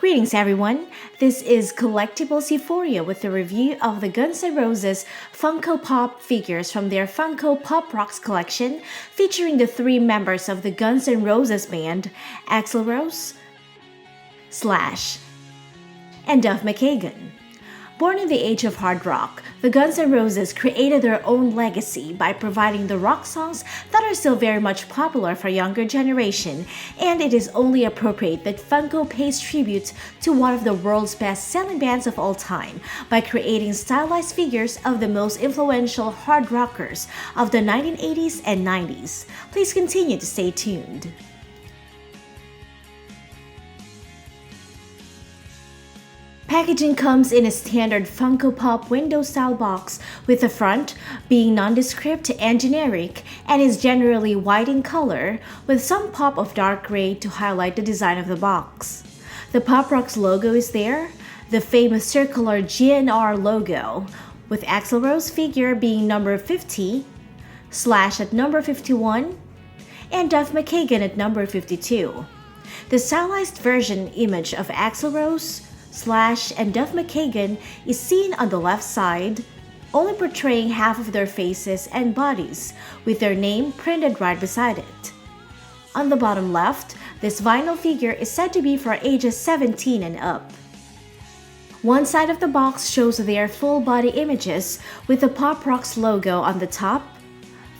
Greetings everyone, this is Collectibles Euphoria with a review of the Guns N' Roses Funko Pop figures from their Funko Pop Rocks collection featuring the three members of the Guns N' Roses band, Axl Rose, Slash, and Duff McKagan. Born in the age of hard rock, the Guns N' Roses created their own legacy by providing the rock songs that are still very much popular for younger generation, and it is only appropriate that Funko pays tribute to one of the world's best-selling bands of all time by creating stylized figures of the most influential hard rockers of the 1980s and 90s. Please continue to stay tuned. Packaging comes in a standard Funko Pop window-style box, with the front being nondescript and generic and is generally white in color, with some pop of dark gray to highlight the design of the box. The Pop Rocks logo is there, the famous circular GNR logo, with Axl Rose figure being number 50, Slash at number 51, and Duff McKagan at number 52. The stylized version image of Axl Rose, Slash, and Duff McKagan is seen on the left side, only portraying half of their faces and bodies, with their name printed right beside it. On the bottom left, this vinyl figure is said to be for ages 17 and up. One side of the box shows their full body images with the Pop Rocks logo on the top,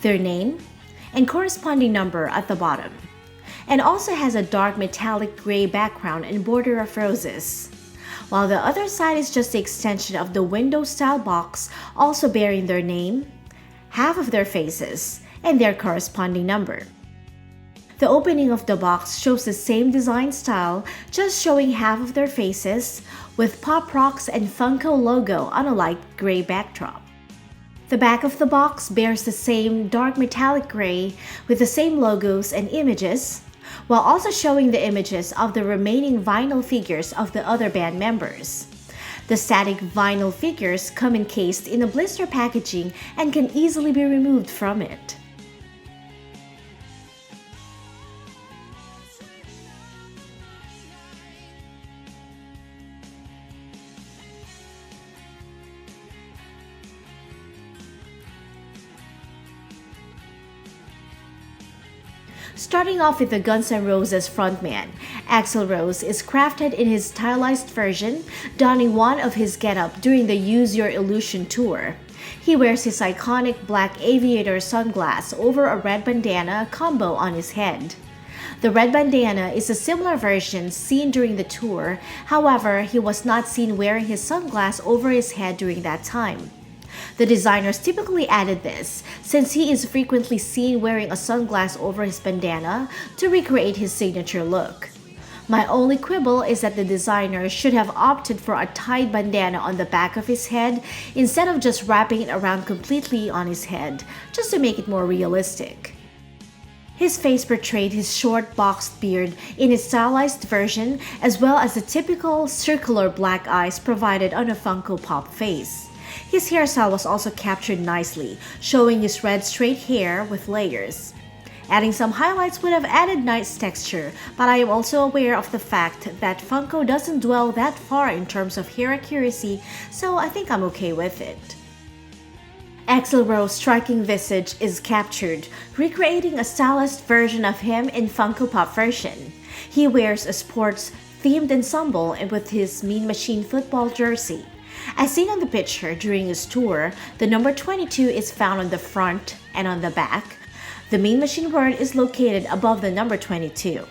their name, and corresponding number at the bottom, and also has a dark metallic gray background and border of roses, while the other side is just the extension of the window-style box, also bearing their name, half of their faces, and their corresponding number. The opening of the box shows the same design style, just showing half of their faces, with Pop Rocks and Funko logo on a light gray backdrop. The back of the box bears the same dark metallic gray with the same logos and images, while also showing the images of the remaining vinyl figures of the other band members. The static vinyl figures come encased in a blister packaging and can easily be removed from it. Starting off with the Guns N' Roses frontman, Axl Rose is crafted in his stylized version, donning one of his getup during the Use Your Illusion tour. He wears his iconic black aviator sunglass over a red bandana combo on his head. The red bandana is a similar version seen during the tour, however, he was not seen wearing his sunglass over his head during that time. The designers typically added this, since he is frequently seen wearing a sunglass over his bandana to recreate his signature look. My only quibble is that the designer should have opted for a tied bandana on the back of his head instead of just wrapping it around completely on his head, just to make it more realistic. His face portrayed his short boxed beard in his stylized version, as well as the typical circular black eyes provided on a Funko Pop face. His hairstyle was also captured nicely, showing his red straight hair with layers. Adding some highlights would have added nice texture, but I am also aware of the fact that Funko doesn't dwell that far in terms of hair accuracy, so I think I'm okay with it. Axl Rose's striking visage is captured, recreating a stylized version of him in Funko Pop version. He wears a sports-themed ensemble with his Mean Machine football jersey. As seen on the picture during his tour, the number 22 is found on the front and on the back. The Mean Machine word is located above the number 22,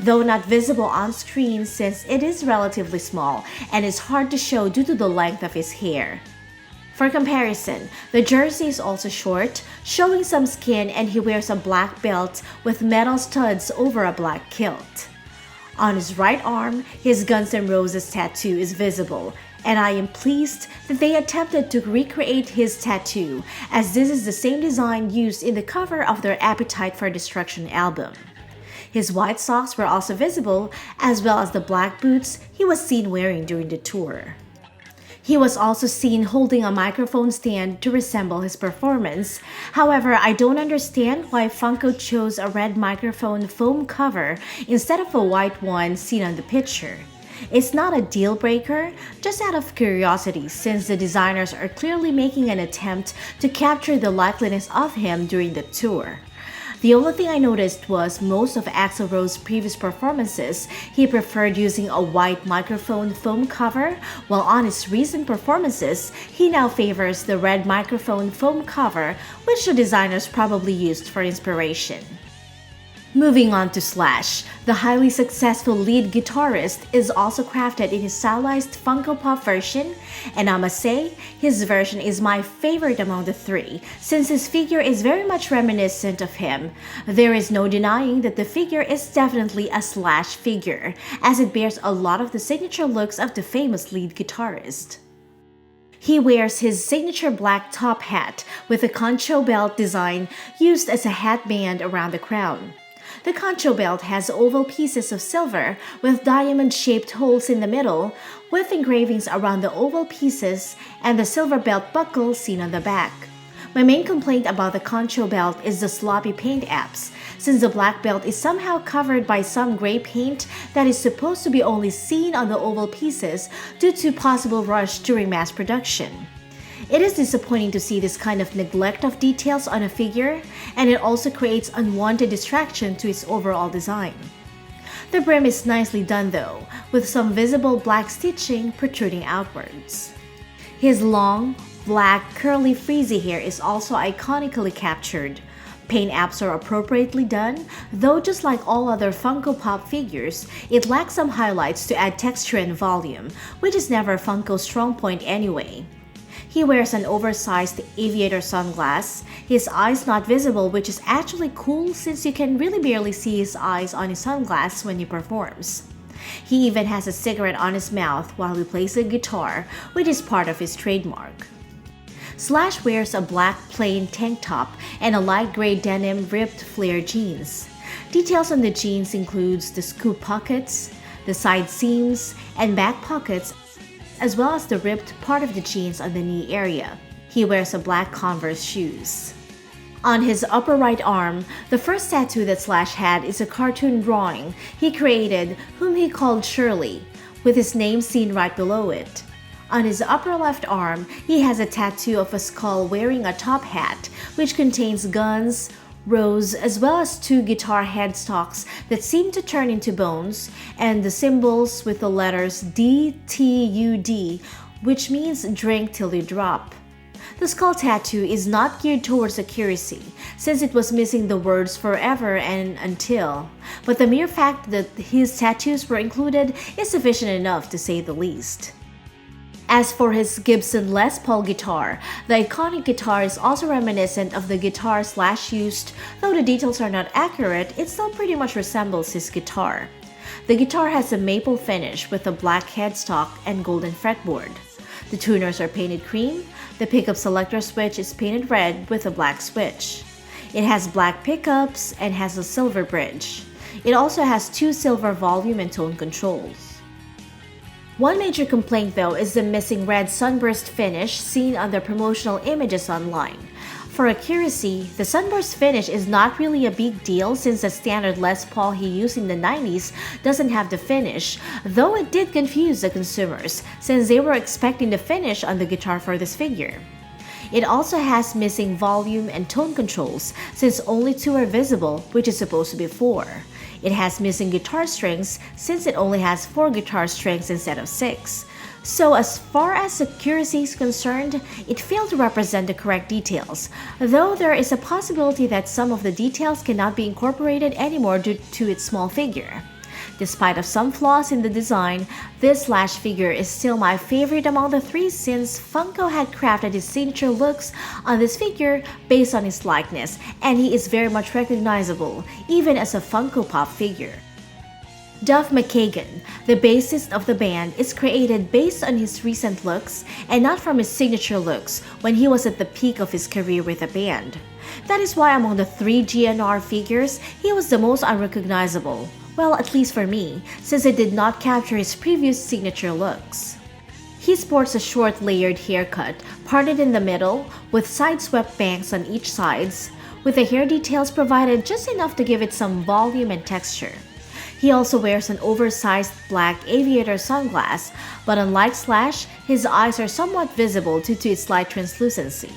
though not visible on screen since it is relatively small and is hard to show due to the length of his hair. For comparison, the jersey is also short, showing some skin, and he wears a black belt with metal studs over a black kilt. On his right arm, his Guns N' Roses tattoo is visible, and I am pleased that they attempted to recreate his tattoo, as this is the same design used in the cover of their Appetite for Destruction album. His white socks were also visible, as well as the black boots he was seen wearing during the tour. He was also seen holding a microphone stand to resemble his performance. However, I don't understand why Funko chose a red microphone foam cover instead of a white one seen on the picture. It's not a deal breaker, just out of curiosity since the designers are clearly making an attempt to capture the likeliness of him during the tour. The only thing I noticed was most of Axl Rose's previous performances, he preferred using a white microphone foam cover, while on his recent performances, he now favors the red microphone foam cover, which the designers probably used for inspiration. Moving on to Slash, the highly successful lead guitarist is also crafted in his stylized Funko Pop version, and I must say, his version is my favorite among the three, since his figure is very much reminiscent of him. There is no denying that the figure is definitely a Slash figure, as it bears a lot of the signature looks of the famous lead guitarist. He wears his signature black top hat with a concho belt design used as a hat band around the crown. The concho belt has oval pieces of silver with diamond-shaped holes in the middle, with engravings around the oval pieces and the silver belt buckle seen on the back. My main complaint about the concho belt is the sloppy paint apps, since the black belt is somehow covered by some gray paint that is supposed to be only seen on the oval pieces due to possible rush during mass production. It is disappointing to see this kind of neglect of details on a figure, and it also creates unwanted distraction to its overall design. The brim is nicely done though, with some visible black stitching protruding outwards. His long, black, curly frizzy hair is also iconically captured. Paint apps are appropriately done, though just like all other Funko Pop figures, it lacks some highlights to add texture and volume, which is never Funko's strong point anyway. He wears an oversized aviator sunglass, his eyes not visible, which is actually cool since you can really barely see his eyes on his sunglass when he performs. He even has a cigarette on his mouth while he plays the guitar, which is part of his trademark. Slash wears a black plain tank top and a light gray denim ripped flare jeans. Details on the jeans includes the scoop pockets, the side seams, and back pockets, as well as the ripped part of the jeans on the knee area. He wears a black Converse shoes. On his upper right arm, the first tattoo that Slash had is a cartoon drawing he created whom he called Shirley, with his name seen right below it. On his upper left arm, he has a tattoo of a skull wearing a top hat, which contains guns, Rose, as well as two guitar headstalks that seem to turn into bones, and the symbols with the letters DTUD, which means drink till you drop. The skull tattoo is not geared towards accuracy, since it was missing the words forever and until, but the mere fact that his tattoos were included is sufficient enough to say the least. As for his Gibson Les Paul guitar, the iconic guitar is also reminiscent of the guitar Slash used, though the details are not accurate, it still pretty much resembles his guitar. The guitar has a maple finish with a black headstock and golden fretboard. The tuners are painted cream, the pickup selector switch is painted red with a black switch. It has black pickups and has a silver bridge. It also has two silver volume and tone controls. One major complaint though is the missing red Sunburst Finish seen on the promotional images online. For accuracy, the Sunburst Finish is not really a big deal since the standard Les Paul he used in the 90s doesn't have the finish, though it did confuse the consumers since they were expecting the finish on the guitar for this figure. It also has missing volume and tone controls since only two are visible, which is supposed to be four. It has missing guitar strings since it only has 4 guitar strings instead of 6. So as far as accuracy is concerned, it failed to represent the correct details, though there is a possibility that some of the details cannot be incorporated anymore due to its small figure. Despite of some flaws in the design, this Slash figure is still my favorite among the three since Funko had crafted his signature looks on this figure based on his likeness, and he is very much recognizable, even as a Funko Pop figure. Duff McKagan, the bassist of the band, is created based on his recent looks and not from his signature looks when he was at the peak of his career with the band. That is why among the three GNR figures, he was the most unrecognizable. Well, at least for me, since it did not capture his previous signature looks. He sports a short layered haircut, parted in the middle, with side-swept bangs on each sides, with the hair details provided just enough to give it some volume and texture. He also wears an oversized black aviator sunglass, but unlike Slash, his eyes are somewhat visible due to its light translucency.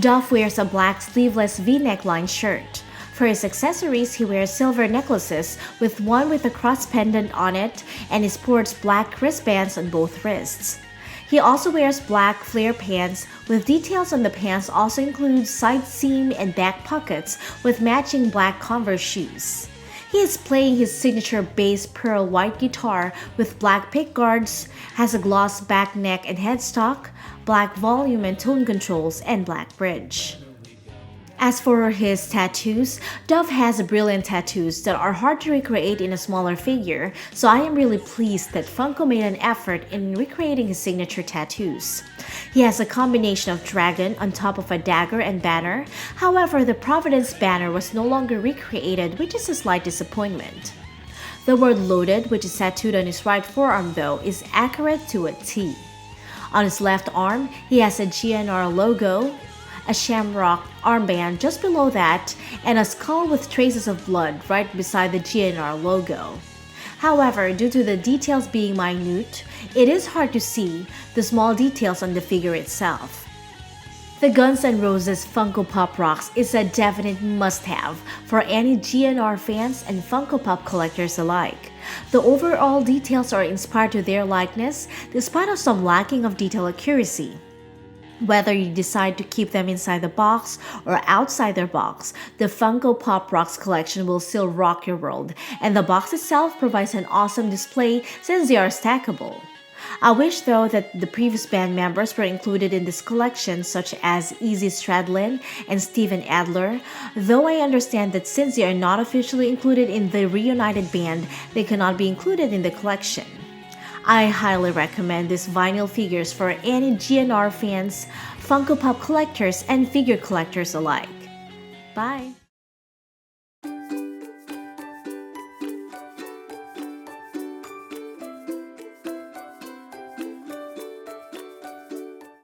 Duff wears a black sleeveless V-neckline shirt. For his accessories, he wears silver necklaces with one with a cross pendant on it, and he sports black wristbands on both wrists. He also wears black flare pants, with details on the pants also include side seam and back pockets with matching black Converse shoes. He is playing his signature bass pearl white guitar with black pickguards, has a gloss back neck and headstock, black volume and tone controls, and black bridge. As for his tattoos, Duff has brilliant tattoos that are hard to recreate in a smaller figure, so I am really pleased that Funko made an effort in recreating his signature tattoos. He has a combination of dragon on top of a dagger and banner, however the Providence banner was no longer recreated, which is a slight disappointment. The word loaded, which is tattooed on his right forearm though, is accurate to a T. On his left arm, he has a GNR logo, a shamrock armband just below that, and a skull with traces of blood right beside the GNR logo. However, due to the details being minute, it is hard to see the small details on the figure itself. The Guns N' Roses Funko Pop Rocks is a definite must-have for any GNR fans and Funko Pop collectors alike. The overall details are inspired to their likeness, despite of some lacking of detail accuracy. Whether you decide to keep them inside the box or outside their box, the Funko Pop Rocks collection will still rock your world, and the box itself provides an awesome display since they are stackable. I wish though that the previous band members were included in this collection, such as Izzy Stradlin and Steven Adler, though I understand that since they are not officially included in the reunited band, they cannot be included in the collection. I highly recommend these vinyl figures for any GNR fans, Funko Pop collectors, and figure collectors alike. Bye!